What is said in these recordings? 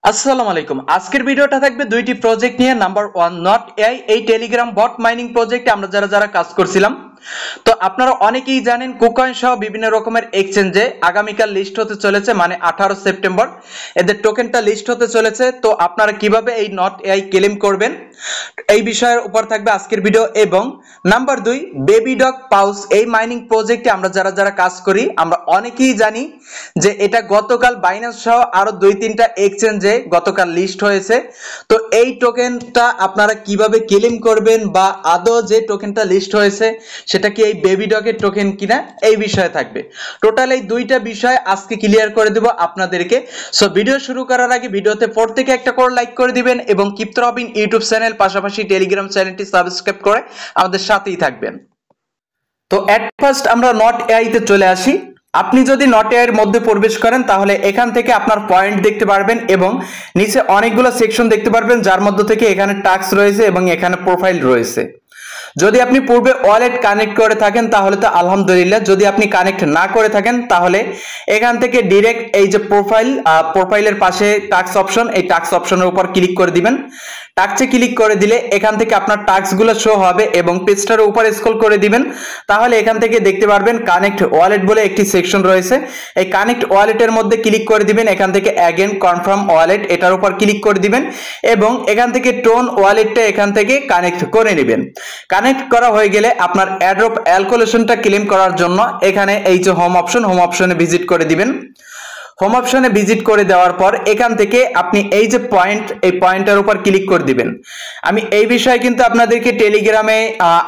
আসসালামু আলাইকুম। আজকের ভিডিওটা থাকবে দুইটি প্রজেক্ট নিয়ে। নাম্বার 1 নট এআই, এই টেলিগ্রাম বট মাইনিং প্রজেক্টে আমরা যারা কাজ করছিলাম। তো আপনারা অনেকেই জানেন কুকয়েন সহ বিভিন্ন রকমের এক্সচেঞ্জে আগামীকাল লিস্ট হতে চলেছে, মানে 18 সেপ্টেম্বর এদের টোকেনটা লিস্ট হতে চলেছে। তো আপনারা কিভাবে এই নট এআই ক্লেম করবেন এই বিষয়ের উপর থাকবে আজকের ভিডিও। এবং নাম্বার 2 বেবি ডগ পাউস, এই মাইনিং প্রজেক্টে আমরা যারা কাজ করি আমরা অনেকেই জানি যে এটা গতকাল বাইন্যান্স সহ আরো 2-3টা এক্সচেঞ্জে গতকাল লিস্ট হয়েছে। তো এই টোকেনটা আপনারা কিভাবে ক্লেম করবেন বা আদৌ যে টোকেনটা লিস্ট হয়েছে সেটা কি এই বেবি ডগের টোকেন কিনা এই বিষয়ে থাকবে। টোটাল এই দুইটা বিষয় আজকে ক্লিয়ার করে দেব আপনাদেরকে। সো ভিডিও শুরু করার আগে ভিডিওতে প্রত্যেকে একটা করে লাইক করে দিবেন এবং কিপ্ত রবিন ইউটিউব চ্যানেল পাশাপাশি টেলিগ্রাম চ্যানেলটি সাবস্ক্রাইব করে আমাদের সাথেই থাকবেন। তো এট ফার্স্ট আমরা নট এআই তে চলে আসি। আপনি যদি নট এআই এর মধ্যে প্রবেশ করেন তাহলে এখান থেকে আপনার পয়েন্ট দেখতে পারবেন এবং নিচে অনেকগুলো সেকশন দেখতে পারবেন, যার মধ্যে থেকে এখানে টাস্ক রয়েছে এবং এখানে প্রোফাইল রয়েছে। যদি আপনি পূর্বে ওয়ালেট কানেক্ট করে থাকেন তাহলে তো আলহামদুলিল্লাহ, যদি আপনি কানেক্ট না করে থাকেন তাহলে এখান থেকে ডাইরেক্ট এই যে প্রোফাইলের পাশে টাস্ক অপশন, এই টাস্ক অপশনের উপর ক্লিক করে দিবেন। টাস্কে ক্লিক করে দিলে এখান থেকে আপনার টাস্কগুলো শো হবে এবং পেজটার উপর স্ক্রল করে দিবেন। তাহলে এখান থেকে দেখতে পারবেন কানেক্ট ওয়ালেট বলে একটি সেকশন রয়েছে। এই কানেক্ট ওয়ালেটের মধ্যে ক্লিক করে দিবেন। এখান থেকে অ্যাগেন কনফার্ম ওয়ালেট এটার উপর ক্লিক করে দিবেন এবং এখান থেকে টোন ওয়ালেটটা এখান থেকে কানেক্ট করে নেবেন। কানেক্ট করা হয়ে গেলে আপনার অ্যাড্রপ ক্যালকুলেশনটা ক্লেম করার জন্য এখানে এই যে হোম অপশনে ভিজিট করে দিবেন। হোম অপশনে ভিজিট করে দেওয়ার পর এখান থেকে আপনি এই যে এই পয়েন্টের উপর ক্লিক করে দিবেন। আমি এই বিষয়ে কিন্তু আপনাদেরকে টেলিগ্রামে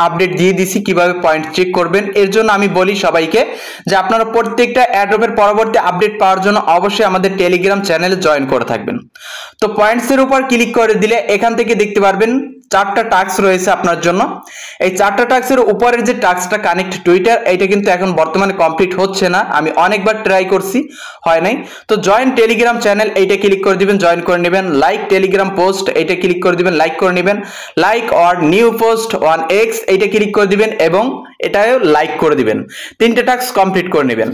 আপডেট দিয়ে দিছি কিভাবে পয়েন্ট চেক করবেন। এর জন্য আমি বলি সবাইকে যে আপনারা প্রত্যেকটা অ্যাড্রপের পরবর্তী আপডেট পাওয়ার জন্য অবশ্যই আমাদের টেলিগ্রাম চ্যানেলে জয়েন করে থাকবেন। তো পয়েন্টসের উপর ক্লিক করে দিলে এখান থেকে দেখতে পারবেন 4টা টাস্ক রয়েছে আপনার জন্য। এই 4টা টাস্কের উপরের যে টাস্কটা কানেক্ট টুইটার, এটা কিন্তু এখন বর্তমানে কমপ্লিট হচ্ছে না। আমি অনেকবার ট্রাই করছি, হয় নাই। তো জয়েন টেলিগ্রাম চ্যানেল এইটা ক্লিক করে দিবেন, জয়েন করে নেবেন। লাইক টেলিগ্রাম পোস্ট এইটা ক্লিক করে দিবেন, লাইক করে নেবেন। Like or new post on x এইটা ক্লিক করে দিবেন এবং এটাও লাইক করে দিবেন। 3টে টাস্ক কমপ্লিট করে নেবেন।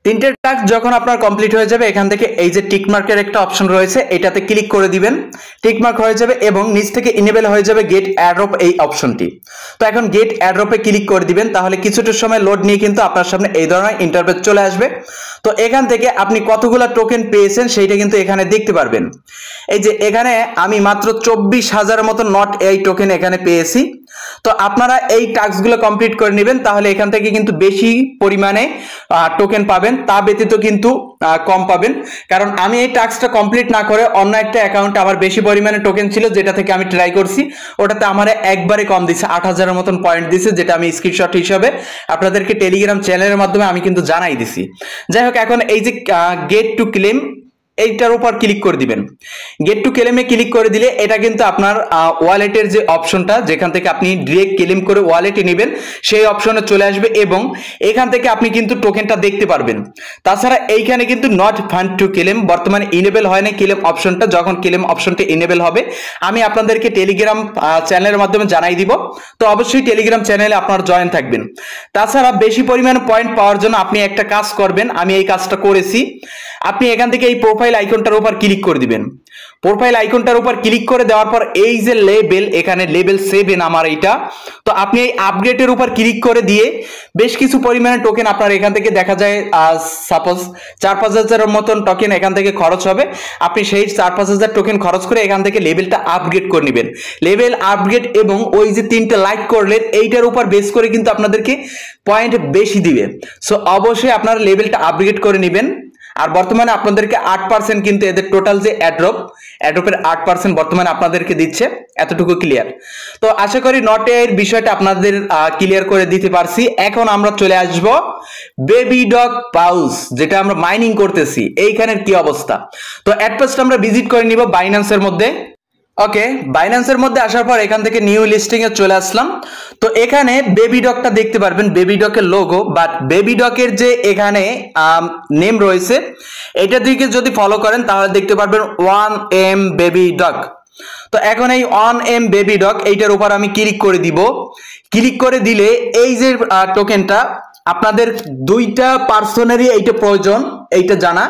3টে টাস্ক যখন আপনার কমপ্লিট হয়ে যাবে এখান থেকে এই যে টিক মার্কের একটা অপশন রয়েছে এটাতে ক্লিক করে দিবেন। টিক মার্ক হয়ে যাবে এবং নিচ থেকে ইনেবল হয়ে যাবে গেট অ্যাড্রপ এই অপশনটি। তো এখন গেট অ্যাড্রপে ক্লিক করে দিবেন। তাহলে কিছুটা সময় লোড নিয়ে কিন্তু আপনার সামনে এই ধরনের ইন্টারফেস চলে আসবে। তো এখান থেকে আপনি কতগুলো টোকেন পেয়েছেন সেইটা কিন্তু এখানে দেখতে পারবেন। এই যে এখানে আমি মাত্র 24,000 মতো নট এআই টোকেন এখানে পেয়েছি। তো আপনারা এই টাস্কগুলো কমপ্লিট করে নেবেন, তাহলে এখান থেকে কিন্তু বেশি পরিমাণে টোকেন পাবেন, তা ব্যতীত কিন্তু কম পাবেন। কারণ আমি এই টাস্কটা কমপ্লিট না করে অন্য একটা অ্যাকাউন্টে আমার বেশি পরিমাণে টোকেন ছিল, যেটা থেকে আমি ট্রাই করছি, ওটাতে আমার একবারে কম দিছে, 8,000 মতন পয়েন্ট দিছে, যেটা আমি স্ক্রিনশট হিসাবে আপনাদেরকে টেলিগ্রাম চ্যানেলের মাধ্যমে আমি কিন্তু জানাই দিছি। যাই হোক, এখন এই যে গেট টু ক্লেম এইটার উপর ক্লিক করে দিবেন। গেট টু ক্লেমে ক্লিক করে দিলে এটা কিন্তু আপনার ওয়ালেটের যে অপশনটা, যেখান থেকে আপনি ডিরেক্ট ক্লেম করে ওয়ালেটে নেবেন সেই অপশনে চলে আসবে এবং এখান থেকে আপনি কিন্তু টোকেনটা দেখতে পারবেন। তাছাড়া এইখানে কিন্তু নট ফান্ড টু ক্লেম বর্তমানে ইনেবল হয় না ক্লেম অপশনটা। যখন ক্লেম অপশনটা ইনেবল হবে আমি আপনাদেরকে টেলিগ্রাম চ্যানেলের মাধ্যমে জানাই দিব। তো অবশ্যই টেলিগ্রাম চ্যানেলে আপনারা জয়েন থাকবেন। তাছাড়া বেশি পরিমাণে পয়েন্ট পাওয়ার জন্য আপনি একটা কাজ করবেন, আমি এই কাজটা করেছি। আপনি এখান থেকে এই প্রোফাইল আইকনটার উপর ক্লিক করে দিবেন। প্রোফাইল আইকনটার উপর ক্লিক করে দেওয়ার পর এই যে লেবেল, এখানে লেভেল 7 আমার এইটা। তো আপনি এই আপডেটের উপর ক্লিক করে দিয়ে বেশ কিছু পরিমাণে টোকেন আপনার এখান থেকে দেখা যায় সাপোজ 4-5 হাজারের মতন টোকেন এখান থেকে খরচ হবে। আপনি সেই 4-5 হাজার টোকেন খরচ করে এখান থেকে লেভেলটা আপগ্রেড করে নেবেন। লেভেল আপগ্রেড এবং ওই যে 3টে লাইক করলেন এইটার উপর বেস করে কিন্তু আপনাদেরকে পয়েন্ট বেশি দিবে। সো অবশ্যই আপনারা লেভেলটা আপগ্রেড করে নেবেন। আর বর্তমানে আপনাদেরকে 8% কিন্তু এদের টোটাল যে অ্যাড্রপের 8% বর্তমানে আপনাদেরকে দিচ্ছে, এতটুকু ক্লিয়ার। তো আশা করি নট এর বিষয়টা আপনাদের ক্লিয়ার করে দিতে পারছি। এখন আমরা চলে আসব বেবি ডগ পাউস, যেটা আমরা মাইনিং করতেছি, এইখানের কি অবস্থা। তো এট ফার্স্ট আমরা ভিজিট করে নিব বাইন্যান্সের মধ্যে। ওকে, বাইন্যান্সের মধ্যে আসার পর এখান থেকে নিউ লিস্টিং এ চলে আসলাম। তো এখানে বেবি ডগটা দেখতে পারবেন, বেবি ডগের লোগো, বাট বেবি ডগের যে এখানে নেম রয়েছে এটা দিকে যদি ফলো করেন তাহলে দেখতে পারবেন 1M বেবি ডগ। তো এখন এই 1M বেবি ডগ এইটার উপর আমি ক্লিক করে দিব। ক্লিক করে দিলে এই যে টোকেনটা আপনাদের 2টা পার্সনেরই এইটা প্রয়োজন। এইটা জানা,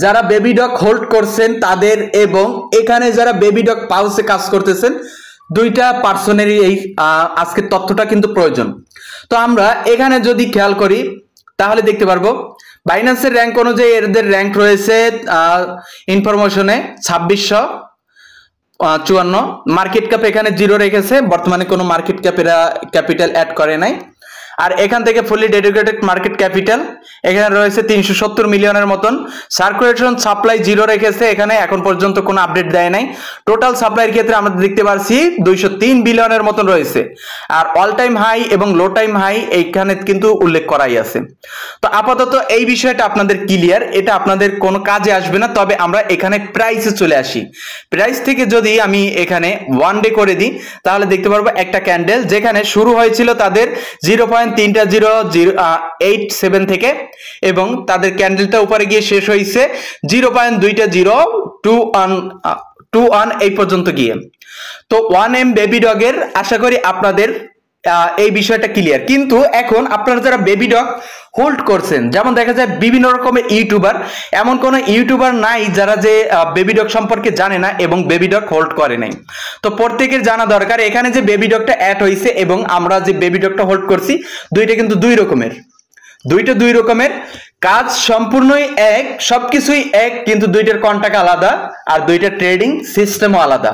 যারা বেবি ডগ হোল্ড করছেন তাদের এবং এখানে যারা বেবি ডগ পাউসে কাজ করতেছেন দুইটা পার্সনেরই এই আজকের তথ্যটা কিন্তু প্রয়োজন। তো আমরা এখানে যদি খেয়াল করি তাহলে দেখতে পারবো বাইন্যান্সের র্যাঙ্ক অনুযায়ী এদের র্যাঙ্ক রয়েছে ইনফরমেশনে 2654, মার্কেট ক্যাপ এখানে 0 রেখেছে, বর্তমানে কোনো মার্কেট ক্যাপিটাল অ্যাড করে নাই। আর এখান থেকে ফুলি ডেডিকেটেড মার্কেট ক্যাপিটাল এখানে রয়েছে 370 মিলিয়নের মতন। সার্কুলেশন সাপ্লাই 0 রেখেছে, এখানে এখন পর্যন্ত কোনো আপডেট দেয় নাই। টোটাল সাপ্লাইয়ের ক্ষেত্রে আমরা দেখতে পাচ্ছি 203 বিলিয়নের মতন রয়েছে। আর অল টাইম হাই এবং লো টাইম হাই এইখানে কিন্তু উল্লেখ করাই আছে। তো আপাতত এই বিষয়টা আপনাদের ক্লিয়ার, এটা আপনাদের কোনো কাজে আসবে না। তবে আমরা এখানে প্রাইসে চলে আসি। প্রাইস থেকে যদি আমি এখানে 1 ডে করে দিই তাহলে দেখতে পারবো একটা ক্যান্ডেল যেখানে শুরু হয়েছিল তাদের 0.3087 থেকে এবং তাদের ক্যান্ডেলটা উপরে গিয়ে শেষ হয়েছে 0.2021 এই পর্যন্ত গিয়ে। তো 1M বেবি ডগের আশা করি আপনাদের এই বিষয়টা ক্লিয়ার। কিন্তু এখন আপনারা যারা বেবি ডগ হোল্ড করছেন, যেমন দেখা যায় বিভিন্ন রকমের ইউটিউবার, এমন কোনো ইউটিউবার নাই যারা যে বেবি ডগ সম্পর্কে জানে না এবং বেবি ডগ হোল্ড করে নাই। তো প্রত্যেকের জানা দরকার এখানে যে বেবি ডগটা অ্যাড হয়েছে এবং আমরা যে বেবি ডগটা হোল্ড করছি দুইটা কিন্তু দুই রকমের কাজ, সম্পূর্ণই এক, সবকিছুই এক, কিন্তু দুইটার কন্ট্যাক্ট আলাদা আর দুইটা ট্রেডিং সিস্টেমও আলাদা,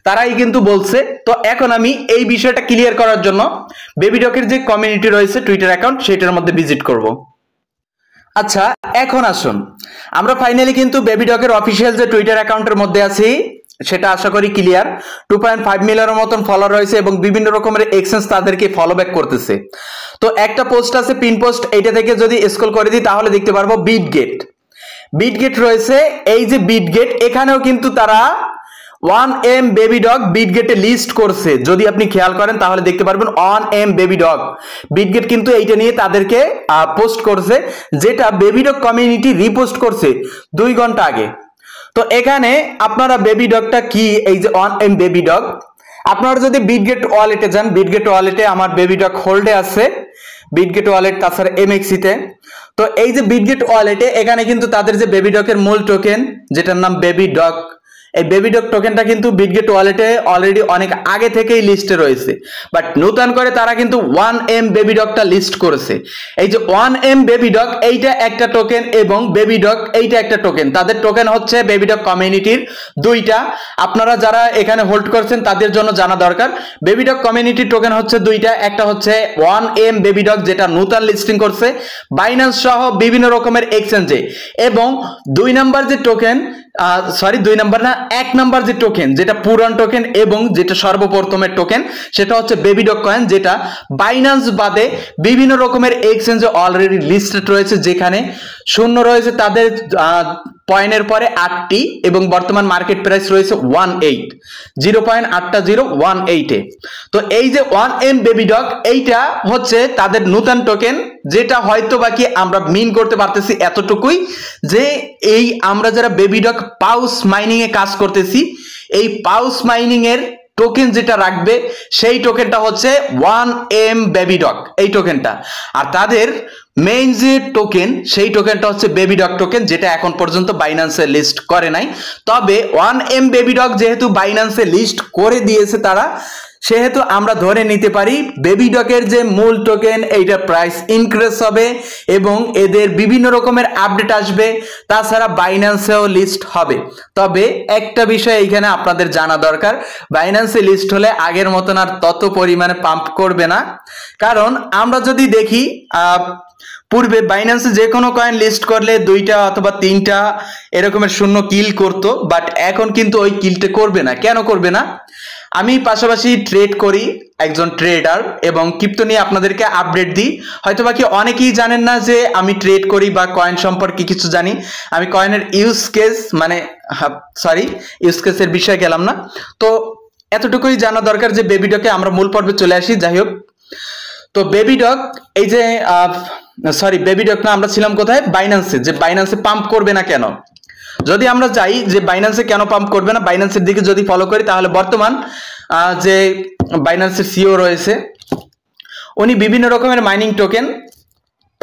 তারাই কিন্তু বলছে। তো এখন আমি এই বিষয়টা ক্লিয়ার করার জন্য বেবি ডগের যে কমিউনিটি রয়েছে টুইটার অ্যাকাউন্ট সেটার মধ্যে ভিজিট করব। আচ্ছা, এখন আসুন আমরা ফাইনালি কিন্তু বেবি ডগের অফিসিয়াল যে টুইটার অ্যাকাউন্টের মধ্যে আছি, সেটা আশা করি ক্লিয়ার। 2.5 মিলিয়নের মতন ফলোয়ার রয়েছে এবং বিভিন্ন রকমের এক্সচেঞ্জ তাদেরকে ফলো ব্যাক করতেছে। তো একটা পোস্ট আছে পিন পোস্ট, এইটা থেকে যদি স্ক্রল করে দিই তাহলে দেখতে পারবো বিটগেট রয়েছে। এই যে বিটগেট, এখানেও কিন্তু তারা 1M বেবি ডগ বিটগেটে লিস্ট করছে। যদি আপনি খেয়াল করেন তাহলে দেখতে পারবেন 1M বেবি ডগ বিটগেট কিন্তু এইটা নিয়ে তাদেরকে পোস্ট করছে, যেটা বেবি ডগ কমিউনিটি রিপোস্ট করছে 2 ঘন্টা আগে। তো এখানে আপনারা বেবি ডগটা কি, এই যে 1M বেবি ডগ, আপনারা যদি বিটগেট ওয়ালেটে যান, বিটগেট ওয়ালেটে আমার বেবি ডগ হোল্ডে আছে, বিটগেট ওয়ালেট তাছাড়া MXC তে। তো এই যে বিটগেট ওয়ালেটে এখানে কিন্তু তাদের যে বেবি ডগের মূল টোকেন যেটার নাম বেবি ডগ, এই বেবি ডগ টোকেনটা কিন্তু বিটগেট ওয়ালেটে অলরেডি অনেক আগে থেকেই লিস্টে রয়েছে, বাট নতুন করে তারা কিন্তু 1M বেবি ডগটা লিস্ট করেছে। এই যে 1M বেবি ডগ এইটা একটা টোকেন এবং বেবি ডগ এইটা একটা টোকেন, তাদের টোকেন হচ্ছে বেবি ডগ কমিউনিটির দুইটা। আপনারা যারা এখানে হোল্ড করছেন তাদের জন্য জানা দরকার, বেবি ডগ কমিউনিটির টোকেন হচ্ছে দুইটা, একটা হচ্ছে 1M বেবি ডগ যেটা নতুন লিস্টিং করছে বাইন্যান্স সহ বিভিন্ন রকমের এক্সচেঞ্জে, এবং 2 নাম্বার যে টোকেন, সরি 2 নাম্বার না, 1 নাম্বার যে টোকেন যেটা পুরান টোকেন এবং যেটা সর্বপ্রথমের টোকেন সেটা হচ্ছে বেবি ডগ কয়েন, যেটা বাইন্যান্স বাদে বিভিন্ন রকমের এক্সচেঞ্জে অলরেডি লিস্টেড রয়েছে, যেখানে শূন্য রয়েছে তাদের পয়েন্টের পরে 8টি এবং বর্তমান মার্কেট প্রাইস রয়েছে 0.8018 এ। তো এই যে 1M বেবি ডগ এইটা হচ্ছে তাদের নতুন টোকেন, যেটা হয়তো বাকি আমরা মিন করতে পারতেছি এতটুকুই যে এই আমরা যারা বেবি ডগ পাউস মাইনিং এ কাজ করতেছি, এই পাউস মাইনিং এর টোকেন যেটা রাখবে সেই টোকেনটা হচ্ছে 1M বেবি ডগ এই টোকেনটা। আর তাদের মেইন যে টোকেন সেই টোকেনটা হচ্ছে বেবি ডগ টোকেন, যেটা এখন পর্যন্ত বাইন্যান্সে লিস্ট করে নাই। তবে 1M বেবি ডগ যেহেতু বাইন্যান্সে লিস্ট করে দিয়েছে তারা, সেহেতু আমরা ধরে নিতে পারি বেবি ডগের যে মূল টোকেন এইটার প্রাইস ইনক্রিজ হবে এবং এদের বিভিন্ন রকমের আপডেট আসবে, তাছাড়া বাইন্যান্সেও লিস্ট হবে। তবে একটা বিষয় এইখানে আপনাদের জানা দরকার, বাইন্যান্সে লিস্ট হলে আগের মতন আর তত পরিমাণে পাম্প করবে না। কারণ আমরা যদি দেখি পূর্বে বাইন্যান্সে যে কোনো কয়েন লিস্ট করলে 2টা অথবা 3টা এরকমের শূন্য কিল করতো, বাট এখন কিন্তু ওই কিলটা করবে না। কেন করবে না? আমি পাশাপাশি ট্রেড করি, একজন ট্রেডার, এবং ক্রিপ্টো নিয়ে আপনাদেরকে আপডেট দিই। হয়তো বাকি অনেকেই জানেন না যে আমি ট্রেড করি বা কয়েন সম্পর্কে কিছু জানি। আমি কয়েনের ইউজ কেসের বিষয়ে গেলাম না। তো এতটুকুই জানা দরকার যে বেবি ডগে আমরা মূল পর্বে চলে আসি। যাই হোক, তো বেবি ডগ এই যে বেবি ডগ না, আমরা ছিলাম কোথায়? বাইন্যান্সে। যে বাইন্যান্সে পাম্প করবে না কেন? যদি আমরা যাই যে বাইন্যান্সে কেন পাম্প করবে না, বাইন্যান্সের দিকে যদি ফলো করি তাহলে বর্তমান যে বাইন্যান্সের সিও রয়েছে উনি বিভিন্ন রকমের মাইনিং টোকেন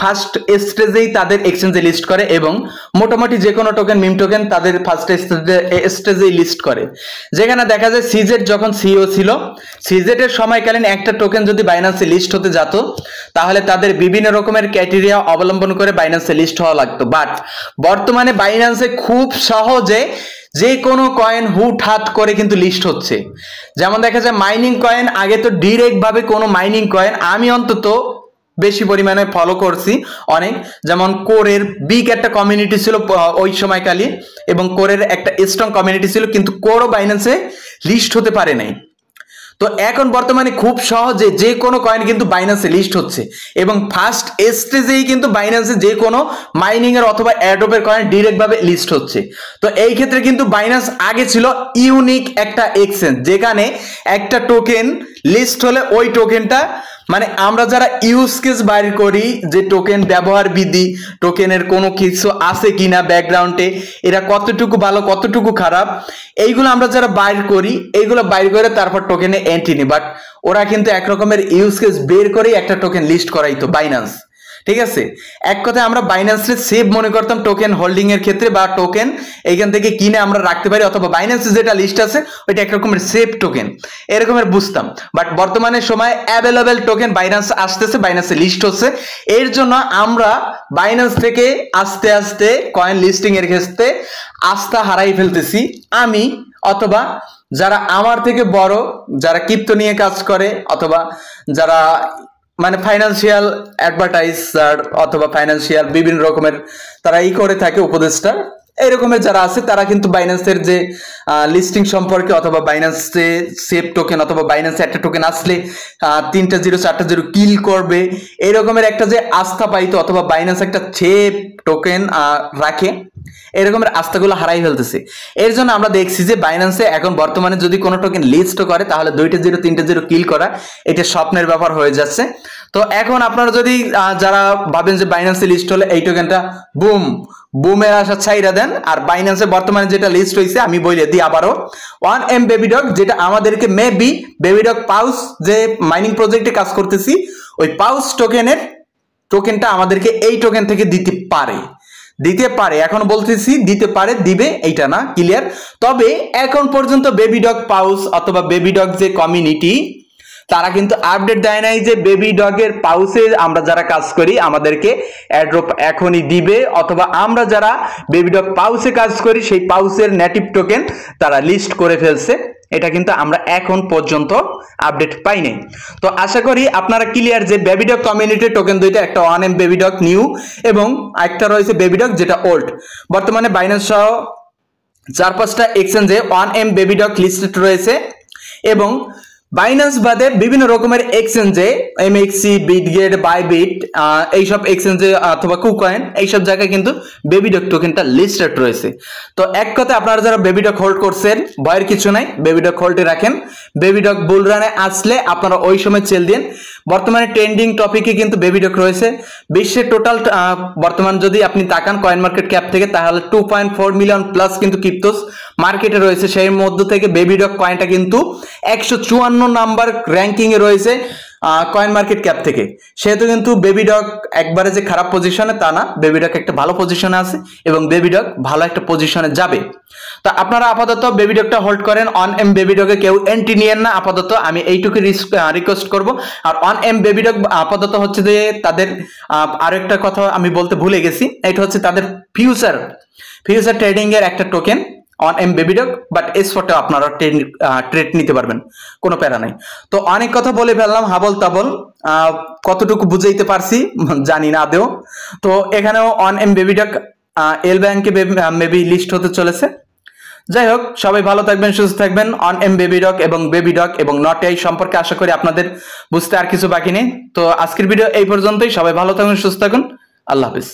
ফার্স্ট স্টেজেই তাদের এক্সচেঞ্জে লিস্ট করে এবং মোটামুটি যে কোনো টোকেন মিম টোকেন তাদের ফার্স্ট স্টেজেই লিস্ট করে। যেখানে দেখা যায় সিজেট যখন সিইও ছিল, সিজেটের সময়কালীন একটা টোকেন যদি বাইন্যান্সে লিস্ট হতে যেত তাহলে তাদের বিভিন্ন রকমের ক্রাইটেরিয়া অবলম্বন করে বাইন্যান্সে লিস্ট হওয়া লাগতো। বাট বর্তমানে বাইন্যান্সে খুব সহজে যে কোনো কয়েন হুটহাট করে কিন্তু লিস্ট হচ্ছে। যেমন দেখা যায় মাইনিং কয়েন, আগে তো ডিরেক্ট ভাবে কোনো মাইনিং কয়েন আমি অন্তত বেশি পরিমাণে ফলো করছি অনেক, যেমন কোরের বিগ একটা কমিউনিটি ছিল ওই সময়কালে এবং কোরের একটা স্ট্রং কমিউনিটি ছিল, কিন্তু কোরও বাইন্যান্সে লিস্ট হতে পারে নাই। তো এখন বর্তমানে খুব সহজে যে কোনো কয়েন কিন্তু বাইন্যান্সে লিস্ট হচ্ছে এবং ফার্স্ট স্টেজেই কিন্তু বাইন্যান্সে যে কোনো মাইনিং এর অথবা অ্যাডোপের কয়েন ডিরেক্ট ভাবে লিস্ট হচ্ছে। তো এই ক্ষেত্রে কিন্তু বাইন্যান্স আগে ছিল ইউনিক একটা এক্সচেঞ্জ, যেখানে একটা টোকেন লিস্ট হলে ওই টোকেনটা মানে আমরা যারা ইউজ কেস বাইর করি যে টোকেন ব্যবহার বিধি, টোকেনের কোনো কিছু আছে কিনা ব্যাকগ্রাউন্ডে, এরা কতটুকু ভালো কতটুকু খারাপ, এইগুলো আমরা যারা বাইর করি এইগুলো বাইর করে তারপর টোকেনে এন্ট্রি নিই। বাট ওরা কিন্তু একরকমের ইউজ কেস বের করেই একটা টোকেন লিস্ট করাইতো বাইন্যান্স। ঠিক আছে, এক কথায় আমরা বাইন্যান্সে সেভ মনে করতাম টোকেন হোল্ডিং এর ক্ষেত্রে, বা টোকেন এইখান থেকে কিনে আমরা রাখতে পারি, অথবা বাইন্যান্সে যেটা লিস্ট আছে ওইটা একরকমের সেভ টোকেন এরকমের বুঝতাম। বাট বর্তমানে সময় অ্যাভেলেবেল টোকেন বাইন্যান্স আসতেছে, বাইন্যান্সে লিস্ট হচ্ছে, এর জন্য আমরা বাইন্যান্স থেকে আস্তে আস্তে কয়েন লিস্টিং এর ক্ষেত্রে আস্থা হারাই ফেলতেছি। আমি অথবা যারা আমার থেকে বড়, যারা ক্রিপ্টো নিয়ে কাজ করে, অথবা যারা মানে ফাইন্যান্সিয়াল অ্যাডভার্টাইজার অথবা ফাইন্যান্সিয়াল বিভিন্ন রকমের তারা করে থাকে উপদেষ্টা, এরকমের যারা আছে তারা কিন্তু বাইন্যান্সের যে লিস্টিং সম্পর্কে অথবা বাইন্যান্সে সেভ টোকেন অথবা বাইন্যান্সে একটা টোকেন আসলে 3টা 0 4টা 0 কিল করবে এরকমের একটা যে আস্থা পাইতো, অথবা বাইন্যান্স একটা সেভ টোকেন রাখে, এরকমের আস্থাগুলো হারাই ফেলতেছে। এর জন্য আমরা দেখছি যে বাইন্যান্সে এখন বর্তমানে যদি কোনো টোকেন লিস্ট করে তাহলে 2টা 0 3টা 0 কিল করা এটা স্বপ্নের ব্যাপার হয়ে যাচ্ছে। তো এখন আপনারা যদি যারা ভাবেন যে বাইন্যান্সে লিস্ট হলে এই টোকেনটা বুমের আশা ছাইরা দেন, আর বাইন্যান্সে বর্তমানে যেটা লিস্ট হয়েছে আমি বলে দিই আবারও 1M বেবিডগ, যেটা আমাদেরকে মেবি বেবিডগ পাউস যে মাইনিং প্রজেক্টে কাজ করতেছি ওই পাউস টোকেনটা আমাদেরকে এই টোকেন থেকে দিতে পারে, এখন বলতেছি দিতে পারে, দিবে এইটা না ক্লিয়ার। তবে এখন পর্যন্ত বেবিডগ পাউস অথবা বেবিডগ যে কমিউনিটি তারা কিন্তু আপডেট দেয় নাই যে বেবিডগ এর পাউসে আমরা যারা কাজ করি আমাদেরকে অ্যাড্রপ এখনই দিবে, অথবা আমরা যারা বেবিডগ পাউসে কাজ করি সেই পাউসের নেটিভ টোকেন তারা লিস্ট করে ফেলছে, এটা কিন্তু আমরা এখন পর্যন্ত আপডেট পাই নাই। তো আশা করি আপনারা ক্লিয়ার যে বেবিডগ কমিউনিটি টোকেন দুইটা, একটা 1M বেবিডগ নিউ এবং একটা রয়েছে বেবিডগ যেটা ওল্ড। বর্তমানে বাইন্যান্স সহ 4-5টা এক্সচেঞ্জে 1M বেবিডগ লিস্টেড রয়েছে এবং বাইন্যান্স বাদে বিভিন্ন রকমের এক্সচেঞ্জে এমএক্সি, বিটগেট, বাইবিট এইসব এক্সচেঞ্জে অথবা কুকয়েন এইসব জায়গায় কিন্তু বেবিডগ টোকেনটা লিস্টেড রয়েছে। তো এক কথা আপনারা যারা বেবিডগ হোল্ড করছেন ভয়ের কিছু নাই, বেবিডগ হোল্ডে রাখেন, বেবিডগ বুল রানে আসলে আপনারা ওই সময় সেল দিন। বর্তমানে ট্রেন্ডিং টপিকে কিন্তু বেবিডগ রয়েছে। বিশ্বের টোটাল বর্তমান যদি আপনি তাকান কয়েন মার্কেট ক্যাপ থেকে তাহলে 2.4 মিলিয়ন প্লাস কিন্তু ক্রিপ্টোস মার্কেটে রয়েছে, সেই মধ্য থেকে বেবিডগ কয়েনটা কিন্তু 154 নাম্বার র্যাঙ্কিং এ রয়েছে কয়েন মার্কেট ক্যাপ থেকে। সেহেতু কিন্তু বেবিডগ একবারে যে খারাপ পজিশনে তা না, বেবিডগ একটা ভালো পজিশনে আছে এবং বেবিডগ ভালো একটা পজিশনে যাবে। তো আপনারা আপাতত বেবিডগটা হোল্ড করেন, 1M বেবিডগে কেউ এন্ট্রি নিয়েন না আপাতত, আমি এইটুকু রিকোয়েস্ট করব। আর 1M বেবিডগ আপাতত হচ্ছে যে তাদের আরেকটা কথা আমি বলতে ভুলে গেছি, এটা হচ্ছে তাদের ফিউচার ট্রেডিং এর একটা টোকেন 1M বেবিডগ, বাট স্পটে আপনারা ট্রেড নিতে পারবেন, কোনো প্যারা নাই। তো অনেক কথা বলে ফেললাম হাবল তাবল, কতটুকু বুঝাইতে পারছি জানি না আদেও। তো এখানেও 1M বেবিডগ এল ব্যাংকে মেবি লিস্ট হতে চলেছে। যাই হোক, সবাই ভালো থাকবেন, সুস্থ থাকবেন। 1M বেবিডগ এবং নট এআই সম্পর্কে আশা করি আপনাদের বুঝতে আর কিছু বাকি নেই। তো আজকের ভিডিও এই পর্যন্তই, সবাই ভালো থাকুন, সুস্থ থাকুন, আল্লাহ হাফিজ।